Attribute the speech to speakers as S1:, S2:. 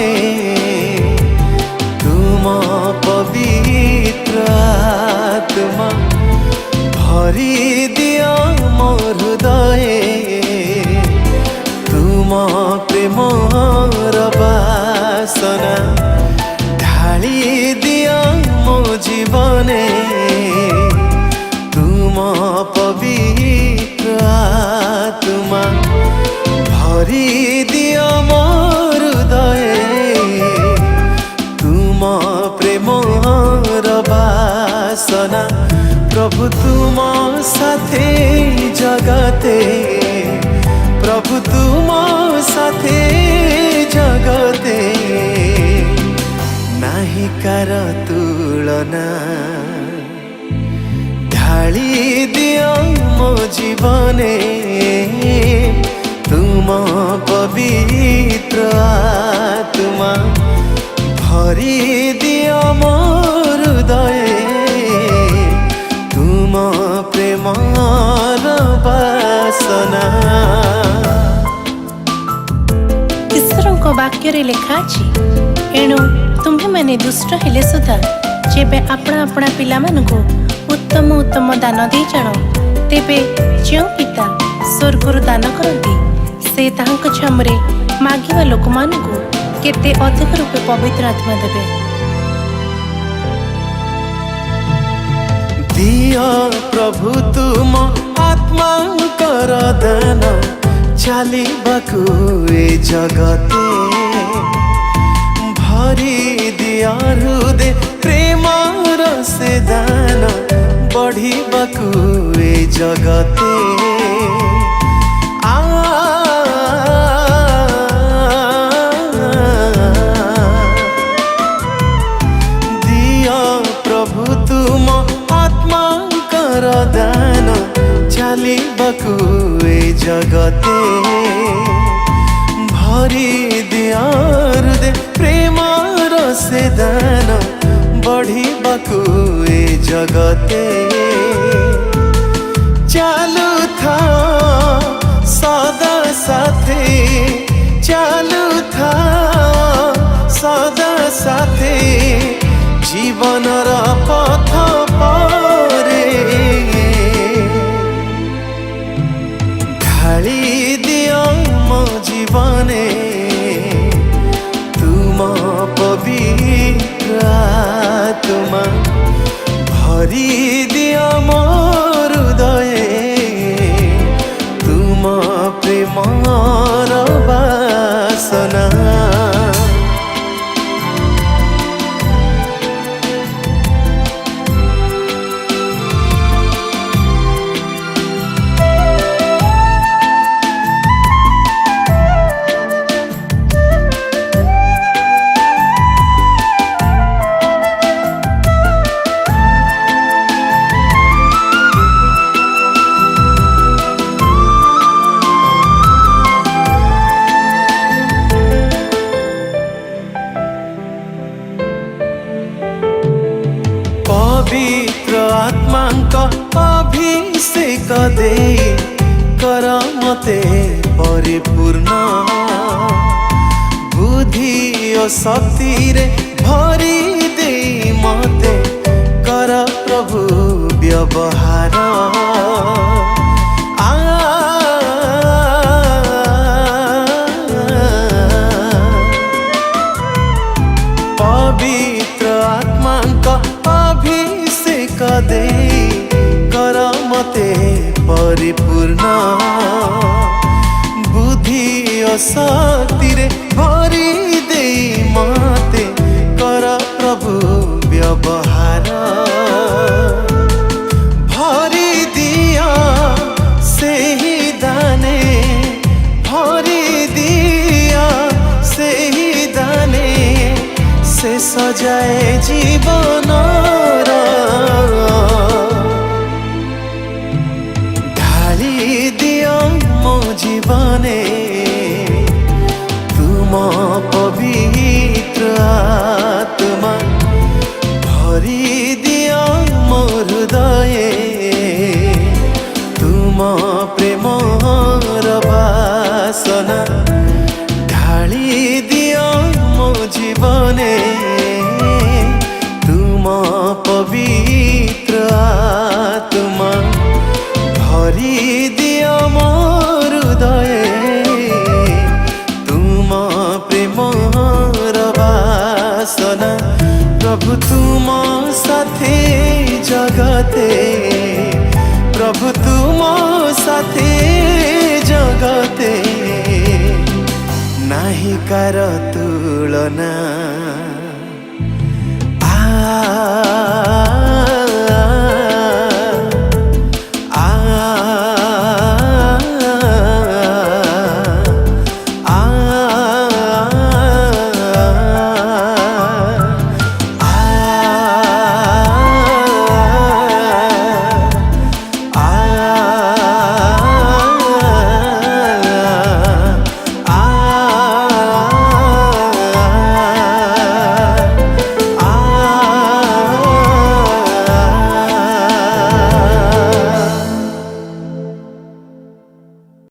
S1: जीवने तुम पवित्र आत्मा भरी दिया मो हृदय तुम प्रेमर बासना ढाली दिया मो जीवने तुम पवित्र आत्मा भरी दिया मो हृदय तुम प्रेमर बासना प्रभु तुम साथे जगते प्रभु तुम साथे जगते नाही कार तुलना ढाली दिया मो जीवने तुम पवित्र आत्मा भरी दिया मो हृदय तुम प्रेमर बासना।
S2: ईश्वर वाक्य लिखा अछि एणु तुम्हें माने दुष्ट हेले सुधा जेबे अपना अपना पिला मानकु उत्तम उत्तम दान दे जानो तेबे जो पिता स्वर्गरु दान करती से तांक छमरे मागिवा लोक मानकु केते अधिक रूपे पवित्र आत्मा देबे।
S1: दिया प्रभु तुम आत्मा कर दान चालिबाकु ए जगते भरी दिया हृदय प्रेमर से दान बढ़िबाकु ए जगते दिया प्रभु तुम आत्मा कर दान चालिबाकु ए जगते भरी दिया हृदय प्रेमर से दान बढ़िबाकु ए जगते चालू था सदा साथे चालू था सदा साथे जीवनर पथ परे ढाली दिया मो जीवने तुम पवित्र आत्मा भरी दिया मो हृदय तुम प्रेमर बासना। पवित्र आत्मांक अभिषेक दे कर मते परिपूर्ण बुद्धि और शक्ति रे भरी दे मते कर प्रभु व्यवहार पवित्र आत्मांक अभिषेक दे कर मते परिपूर्ण बुद्धि और शक्ति रे भरी दे मते कर प्रभु व्यवहार भरी दिया से ही दाने भरी दिया से ही दाने से सजाए जीवन ढाली दिया मो जीवने तुम पवित्र आत्मा भरी दिया मो हृदय तुम प्रेमर बासना ढाली दिया मो मने तुम पवित्र आत्मा भरी दियो मोर हृदय तुम प्रेमर वासना प्रभु तुम साथे जगते प्रभु तुम साथे जगते नाही कार तुलना।